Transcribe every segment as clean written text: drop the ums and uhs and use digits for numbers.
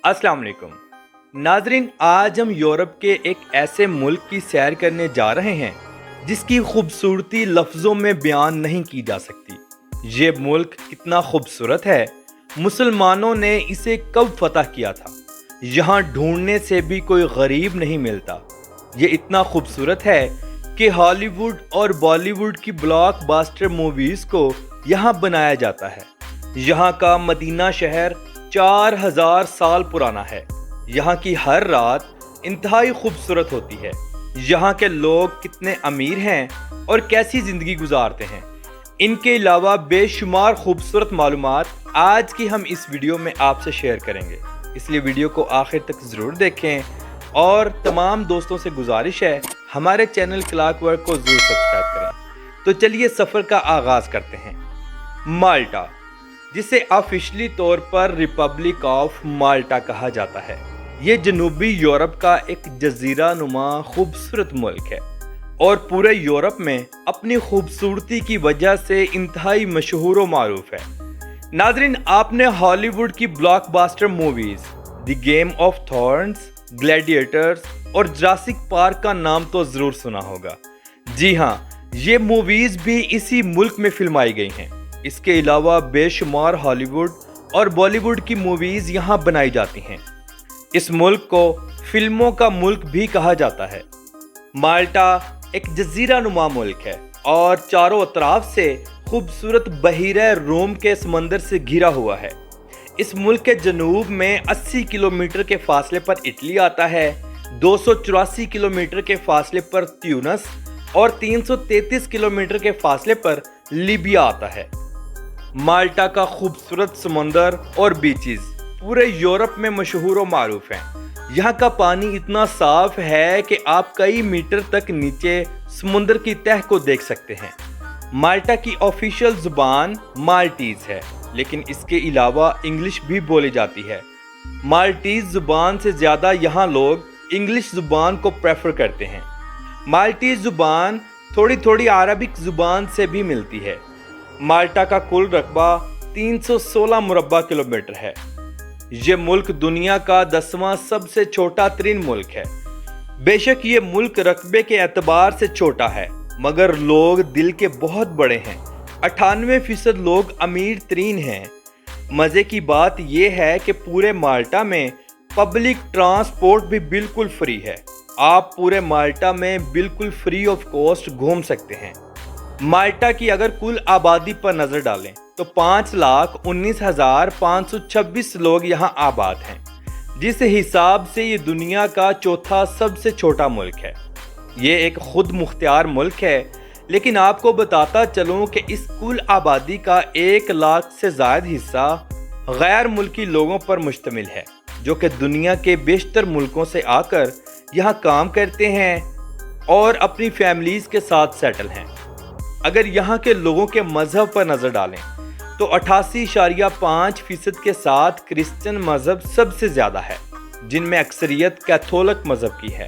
अस्सलाम वालेकुम नाजरीन, आज हम यूरोप के एक ऐसे मुल्क की सैर करने जा रहे हैं जिसकी खूबसूरती लफ्ज़ों में बयान नहीं की जा सकती। ये मुल्क कितना खूबसूरत है, मुसलमानों ने इसे कब फतह किया था, यहाँ ढूंढने से भी कोई गरीब नहीं मिलता। ये इतना खूबसूरत है कि हॉलीवुड और बॉलीवुड की ब्लॉकबस्टर मूवीज़ को यहाँ बनाया जाता है। यहाँ का मदीना शहर 4000 साल पुराना है। यहाँ की हर रात इंतहाई खूबसूरत होती है। यहाँ के लोग कितने अमीर हैं और कैसी ज़िंदगी गुजारते हैं, इनके अलावा बेशुमार खूबसूरत मालूमात आज की हम इस वीडियो में आपसे शेयर करेंगे। इसलिए वीडियो को आखिर तक ज़रूर देखें और तमाम दोस्तों से गुजारिश है हमारे चैनल क्लॉकवर्क को ज़रूर सब्सक्राइब करें। तो चलिए सफ़र का आगाज़ करते हैं। माल्टा, जिसे ऑफिशियली तौर पर रिपब्लिक ऑफ माल्टा कहा जाता है, ये जनूबी यूरोप का एक जजीरा नुमा खूबसूरत मुल्क है और पूरे यूरोप में अपनी खूबसूरती की वजह से इंतहाई मशहूर व मारूफ है। नाजरीन, आपने हॉलीवुड की blockbuster movies the game of thrones, Gladiators और जुरासिक पार्क का नाम तो ज़रूर सुना होगा। जी हाँ, ये मूवीज़ भी इसी मुल्क में फिल्माई गई हैं। इसके अलावा बेशुमार हॉलीवुड और बॉलीवुड की मूवीज़ यहाँ बनाई जाती हैं। इस मुल्क को फिल्मों का मुल्क भी कहा जाता है। माल्टा एक जजीरा नुमा मुल्क है और चारों अतराफ से खूबसूरत बहीरे रोम के समंदर से घिरा हुआ है। इस मुल्क के जनूब में 80 किलोमीटर के फासले पर इटली आता है, 284 किलोमीटर के फासले पर ट्यूनिस और 333 किलोमीटर के फासले पर लीबिया आता है। माल्टा का खूबसूरत समंदर और बीचेस पूरे यूरोप में मशहूर और मारूफ हैं। यहाँ का पानी इतना साफ है कि आप कई मीटर तक नीचे समुद्र की तह को देख सकते हैं। माल्टा की ऑफिशियल जुबान माल्टीज है, लेकिन इसके अलावा इंग्लिश भी बोली जाती है। माल्टीज जुबान से ज़्यादा यहाँ लोग इंग्लिश जुबान को प्रेफर करते हैं। माल्टीज जुबान थोड़ी थोड़ी अरबिक जुबान से भी मिलती है। माल्टा का कुल रकबा 316 मुरब्बा किलोमीटर है। ये मुल्क दुनिया का 10वां सबसे छोटा तरीन मुल्क है। बेशक ये मुल्क रकबे के एतबार से छोटा है, मगर लोग दिल के बहुत बड़े हैं। 98% लोग अमीर तरीन हैं। मज़े की बात यह है कि पूरे माल्टा में पब्लिक ट्रांसपोर्ट भी बिल्कुल फ्री है। आप पूरे माल्टा में बिल्कुल फ्री ऑफ कॉस्ट घूम सकते हैं। माल्टा की अगर कुल आबादी पर नज़र डालें तो 5,19,526 लोग यहाँ आबाद हैं, जिस हिसाब से ये दुनिया का चौथा सबसे छोटा मुल्क है। ये एक खुद मुख्तियार मुल्क है, लेकिन आपको बताता चलूँ कि इस कुल आबादी का 1 लाख से ज़्यादा हिस्सा गैर मुल्की लोगों पर मुश्तमिल है, जो कि दुनिया के बेशतर मुल्कों से आकर यहाँ काम करते हैं और अपनी फैमिलीज़ के साथ सेटल हैं। अगर यहाँ के लोगों के मज़हब पर नज़र डालें तो 88.5% के साथ क्रिश्चियन मज़हब सबसे ज़्यादा है, जिनमें अक्सरियत कैथोलिक मज़हब की है।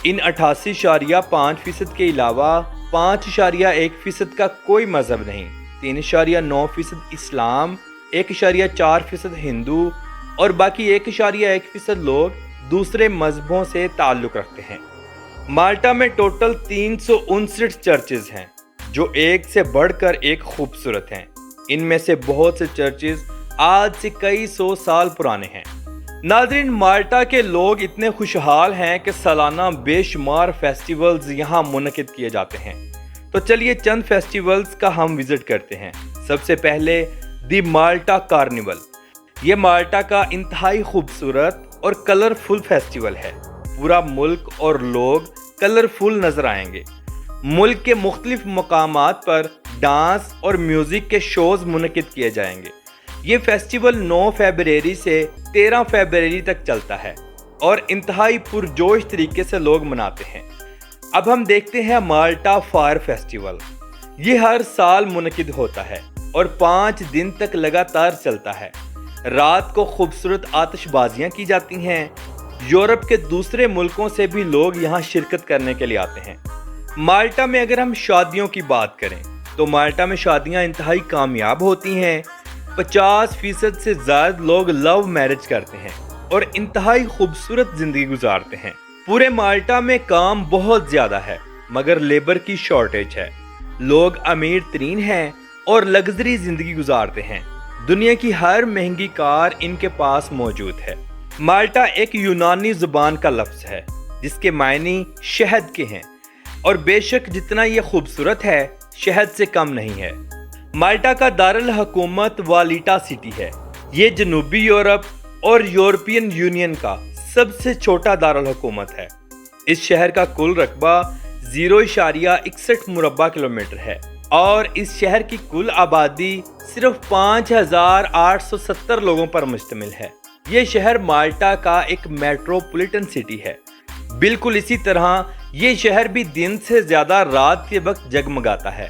इन 88.5% के अलावा 5.1% का कोई मज़हब नहीं, 3.9% इस्लाम, 1.4% हिंदू और बाकी 1.1% लोग दूसरे मज़हबों से ताल्लुक़ रखते हैं। माल्टा में टोटल 359 चर्चेज़ हैं, जो एक से बढ़कर एक खूबसूरत हैं। इनमें से बहुत से चर्चेज आज से कई 100 साल पुराने हैं। नाज़रीन, माल्टा के लोग इतने खुशहाल हैं कि सालाना बेशुमार फेस्टिवल्स यहाँ मुनक़िद किए जाते हैं। तो चलिए चंद फेस्टिवल्स का हम विज़िट करते हैं। सबसे पहले दी माल्टा कार्निवल। ये माल्टा का इंतहाई खूबसूरत और कलरफुल फेस्टिवल है। पूरा मुल्क और लोग कलरफुल नज़र आएंगे। मुल्क के मुख्तलिफ मकामात पर डांस और म्यूज़िक के शोज़ मुनक़िद किए जाएंगे। ये फेस्टिवल 9 फरवरी से 13 फरवरी तक चलता है और इंतहाई पुरजोश तरीके से लोग मनाते हैं। अब हम देखते हैं माल्टा फायर फेस्टिवल। ये हर साल मुनक़िद होता है और 5 दिन तक लगातार चलता है। रात को खूबसूरत आतिशबाजियाँ की जाती हैं। यूरोप के दूसरे मुल्कों से भी लोग यहाँ शिरकत करने के लिए आते हैं। माल्टा में अगर हम शादियों की बात करें तो माल्टा में शादियां इंतहाई कामयाब होती हैं। 50% से ज़्यादा लोग लव मैरिज करते हैं। اور انتہائی خوبصورت زندگی گزارتے ہیں۔ پورے مالٹا میں کام بہت زیادہ ہے مگر لیبر کی شارٹیج ہے۔ لوگ امیر ترین ہیں اور لگژری زندگی گزارتے ہیں۔ دنیا کی ہر مہنگی کار ان کے پاس موجود ہے۔ مالٹا ایک یونانی زبان کا لفظ ہے جس کے معنی شہد کے ہیں، اور بے شک جتنا یہ خوبصورت ہے شہد سے کم نہیں ہے۔ مالٹا کا دارالحکومت والیٹا سٹی ہے۔ یہ جنوبی یورپ اور یورپین یونین کا سب سے چھوٹا دارالحکومت ہے۔ اس شہر کا کل رقبہ 0.61 مربع کلومیٹر ہے اور اس شہر کی کل آبادی صرف 5,870 لوگوں پر مشتمل ہے۔ یہ شہر مالٹا کا ایک میٹروپولیٹن سٹی ہے۔ بالکل اسی طرح یہ شہر بھی دن سے زیادہ رات کے وقت جگمگاتا ہے۔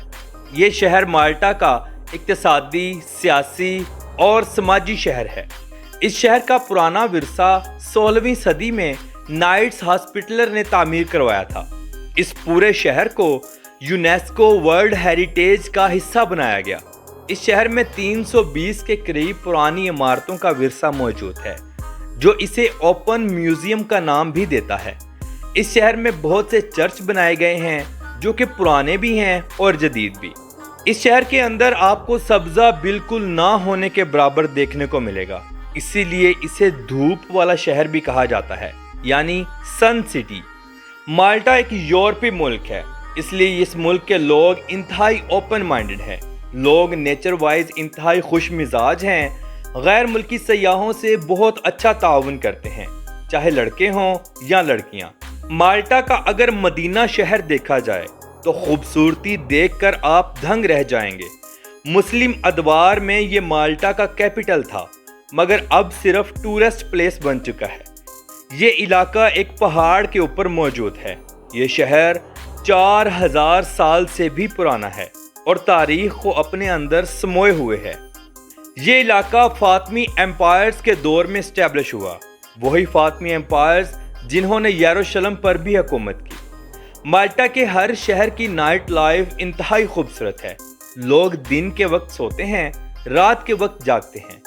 یہ شہر مالٹا کا اقتصادی، سیاسی اور سماجی شہر ہے۔ اس شہر کا پرانا ورثہ 16ویں صدی میں نائٹس ہاسپٹلر نے تعمیر کروایا تھا۔ اس پورے شہر کو یونیسکو ورلڈ ہیریٹیج کا حصہ بنایا گیا۔ اس شہر میں 320 کے قریب پرانی عمارتوں کا ورثہ موجود ہے جو اسے اوپن میوزیم کا نام بھی دیتا ہے۔ اس شہر میں بہت سے چرچ بنائے گئے ہیں جو کہ پرانے بھی ہیں اور جدید بھی۔ اس شہر کے اندر آپ کو سبزہ بالکل نہ ہونے کے برابر دیکھنے کو ملے گا، اسی لیے اسے دھوپ والا شہر بھی کہا جاتا ہے، یعنی سن سٹی۔ مالٹا ایک یورپی ملک ہے، اس لیے اس ملک کے لوگ انتہائی اوپن مائنڈڈ ہیں۔ لوگ نیچر وائز انتہائی خوش مزاج ہیں، غیر ملکی سیاحوں سے بہت اچھا تعاون کرتے ہیں، چاہے لڑکے ہوں یا لڑکیاں۔ مالٹا کا اگر مدینہ شہر دیکھا جائے تو خوبصورتی دیکھ کر آپ دھنگ رہ جائیں گے۔ مسلم ادوار میں یہ مالٹا کا کیپٹل تھا مگر اب صرف ٹورسٹ پلیس بن چکا ہے۔ یہ علاقہ ایک پہاڑ کے اوپر موجود ہے۔ یہ شہر 4000 سال سے بھی پرانا ہے اور تاریخ کو اپنے اندر سموئے ہوئے ہے۔ یہ علاقہ فاطمی ایمپائرز کے دور میں اسٹیبلش ہوا، وہی فاطمی ایمپائرز جنہوں نے یروشلم پر بھی حکومت کی۔ مالٹا کے ہر شہر کی نائٹ لائف انتہائی خوبصورت ہے۔ لوگ دن کے وقت سوتے ہیں، رات کے وقت جاگتے ہیں۔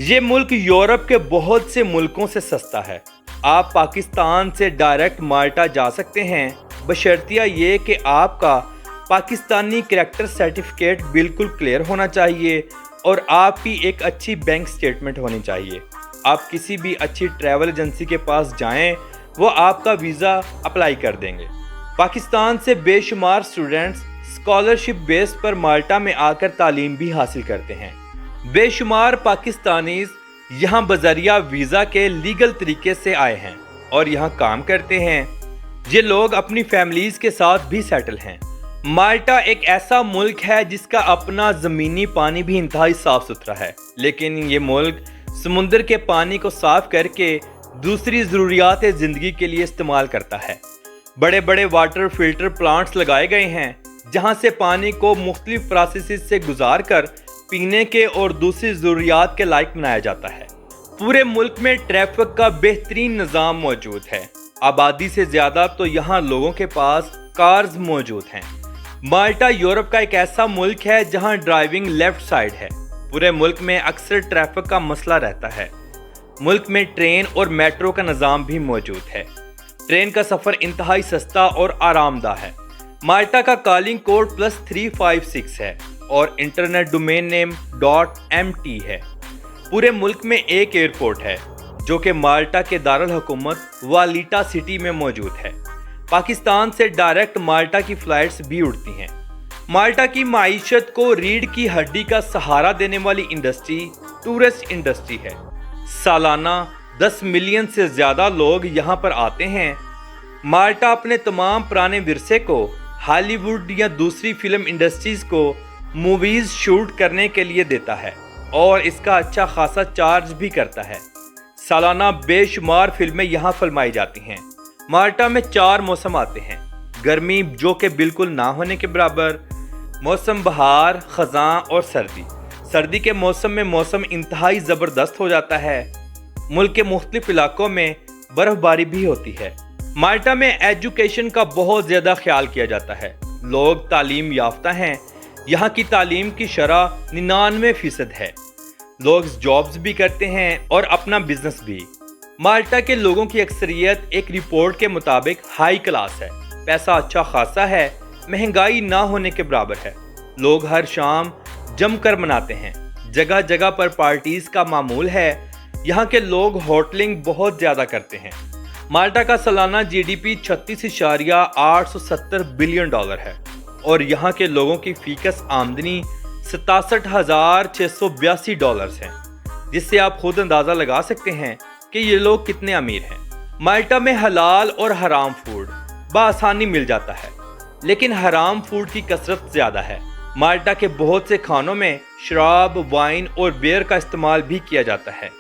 یہ ملک یورپ کے بہت سے ملکوں سے سستا ہے۔ آپ پاکستان سے ڈائریکٹ مالٹا جا سکتے ہیں بشرطیہ یہ کہ آپ کا پاکستانی کریکٹر سرٹیفکیٹ بالکل کلیئر ہونا چاہیے اور آپ کی ایک اچھی بینک سٹیٹمنٹ ہونی چاہیے۔ آپ کسی بھی اچھی ٹریول ایجنسی کے پاس جائیں، وہ آپ کا ویزا اپلائی کر دیں گے۔ پاکستان سے بے شمار اسٹوڈنٹس اسکالرشپ بیس پر مالٹا میں آ کر تعلیم بھی حاصل کرتے ہیں۔ بے شمار پاکستانیز یہاں بذریعہ ویزا کے لیگل طریقے سے آئے ہیں اور یہاں کام کرتے ہیں۔ یہ لوگ اپنی فیملیز کے ساتھ بھی سیٹل ہیں۔ مالٹا ایک ایسا ملک ہے جس کا اپنا زمینی پانی بھی انتہائی صاف ستھرا ہے، لیکن یہ ملک سمندر کے پانی کو صاف کر کے دوسری ضروریات زندگی کے لیے استعمال کرتا ہے۔ بڑے بڑے واٹر فلٹر پلانٹس لگائے گئے ہیں جہاں سے پانی کو مختلف پروسیسز سے گزار کر پینے کے اور دوسری ضروریات کے لائق بنایا جاتا ہے۔ پورے ملک میں ٹریفک کا بہترین نظام موجود ہے۔ آبادی سے زیادہ تو یہاں لوگوں کے پاس کارز موجود ہیں۔ مالٹا یورپ کا ایک ایسا ملک ہے جہاں ڈرائیونگ لیفٹ سائیڈ ہے۔ پورے ملک میں اکثر ٹریفک کا مسئلہ رہتا ہے۔ ملک میں ٹرین اور میٹرو کا نظام بھی موجود ہے۔ ٹرین کا سفر انتہائی سستا اور آرام دہ ہے۔ مالٹا کا کالنگ کوڈ +356 ہے اور انٹرنیٹ ڈومین نیم .mt ہے۔ پورے ملک میں ایک ایئرپورٹ ہے جو کہ مالٹا کے دارالحکومت والیٹا سٹی میں موجود ہے۔ پاکستان سے ڈائریکٹ مالٹا کی فلائٹس بھی اڑتی ہیں۔ مالٹا کی معیشت کو ریڑھ کی ہڈی کا سہارا دینے والی انڈسٹری ٹورسٹ انڈسٹری ہے۔ سالانہ 10 ملین سے زیادہ لوگ یہاں پر آتے ہیں۔ مالٹا اپنے تمام پرانے ورثے کو ہالی ووڈ یا دوسری فلم انڈسٹریز کو موویز شوٹ کرنے کے لیے دیتا ہے اور اس کا اچھا خاصا چارج بھی کرتا ہے۔ سالانہ بے شمار فلمیں یہاں فلمائی جاتی ہیں۔ مالٹا میں 4 موسم آتے ہیں: گرمی جو کہ بالکل نہ ہونے کے برابر، موسم بہار، خزاں اور سردی۔ سردی کے موسم میں موسم انتہائی زبردست ہو جاتا ہے۔ ملک کے مختلف علاقوں میں برف باری بھی ہوتی ہے۔ مالٹا میں ایجوکیشن کا بہت زیادہ خیال کیا جاتا ہے۔ لوگ تعلیم یافتہ ہیں۔ یہاں کی تعلیم کی شرح 99% ہے۔ لوگ جابز بھی کرتے ہیں اور اپنا بزنس بھی۔ माल्टा के लोगों की अक्सरियत एक रिपोर्ट के मुताबिक हाई क्लास है, पैसा अच्छा खासा है, महंगाई ना होने के बराबर है। लोग हर शाम जमकर मनाते हैं, जगह जगह पर पार्टीज का मामूल है। यहाँ के लोग होटलिंग बहुत ज़्यादा करते हैं। माल्टा का सालाना जीडीपी 36.870 बिलियन डॉलर है और यहाँ के लोगों की फीकस आमदनी 67,682 डॉलर्स हैं, जिससे आप खुद अंदाज़ा लगा सकते हैं कि ये लोग कितने अमीर हैं। माल्टा में हलाल और हराम फूड बआसानी मिल जाता है, लेकिन हराम फूड की कसरत ज़्यादा है। माल्टा के बहुत से खानों में शराब, वाइन और बियर का इस्तेमाल भी किया जाता है।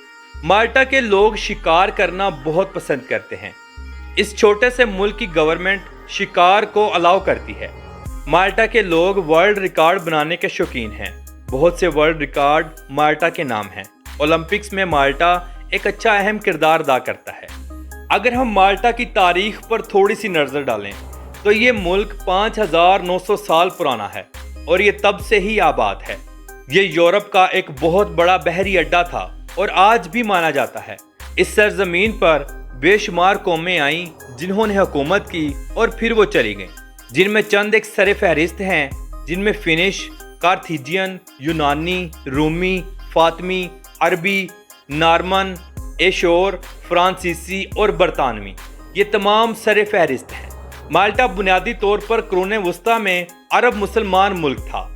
माल्टा के लोग शिकार करना बहुत पसंद करते हैं। इस छोटे से मुल्क की गवर्नमेंट शिकार को अलाउ करती है। माल्टा के लोग वर्ल्ड रिकॉर्ड बनाने के शौकीन हैं। बहुत से वर्ल्ड रिकॉर्ड माल्टा के नाम हैं। ओलंपिक्स में माल्टा एक अच्छा अहम किरदार अदा करता है। अगर हम माल्टा की तारीख पर थोड़ी सी नज़र डालें तो ये मुल्क 5,900 साल पुराना है और ये तब से ही आबाद है। ये यूरोप का एक बहुत बड़ा बहरी अड्डा था और आज भी माना जाता है। इस सरजमीन पर बेशुमार कौमें आईं जिन्होंने हुकूमत की और फिर वो चली गईं, जिनमें चंद एक सरे फहरिस्त हैं, जिनमें फिनिश, कार्थीजियन, यूनानी, रूमी, फातमी, अरबी, नार्मन, एशोर, फ्रांसीसी और बरतानवी, ये तमाम सरे फहरिस्त हैं। माल्टा बुनियादी तौर पर कुर्ने वस्ता में अरब मुसलमान मुल्क था।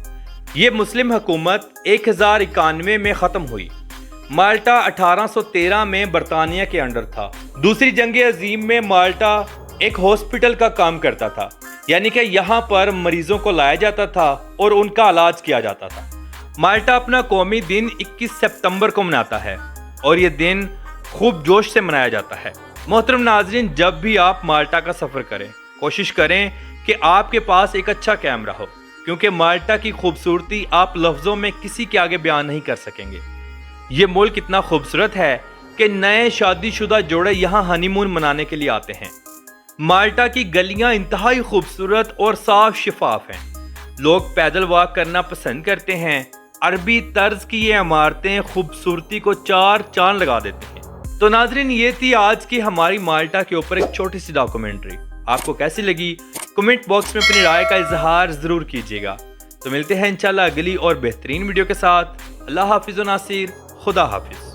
ये मुस्लिम हुकूमत 1091 में ख़त्म हुई। माल्टा 1813 में बरतानिया के अंडर था। दूसरी जंग अजीम में माल्टा एक हॉस्पिटल का काम करता था, यानी कि यहाँ पर मरीजों को लाया जाता था और उनका इलाज किया जाता था। माल्टा अपना कौमी दिन 21 सितंबर को मनाता है और ये दिन खूब जोश से मनाया जाता है। मोहतरम नाज़रीन, जब भी आप माल्टा का सफ़र करें, कोशिश करें कि आपके पास एक अच्छा कैमरा हो, क्योंकि माल्टा की खूबसूरती आप लफ्ज़ों में किसी के आगे बयान नहीं कर सकेंगे। ये मुल्क इतना खूबसूरत है कि नए शादीशुदा जोड़े यहाँ हनीमून मनाने के लिए आते हैं। माल्टा की गलियाँ इंतहाई खूबसूरत और साफ शफाफ हैं। लोग पैदल वॉक करना पसंद करते हैं। अरबी तर्ज की ये इमारतें खूबसूरती को चार चांद लगा देते हैं। तो नाजरीन, ये थी आज की हमारी माल्टा के ऊपर एक छोटी सी डॉक्यूमेंट्री। आपको कैसी लगी कमेंट बॉक्स में अपनी राय का इजहार ज़रूर कीजिएगा। तो मिलते हैं इंशाल्लाह अगली और बेहतरीन वीडियो के साथ। अल्लाह हाफिज़ नासिर, खुदा हाफिज़।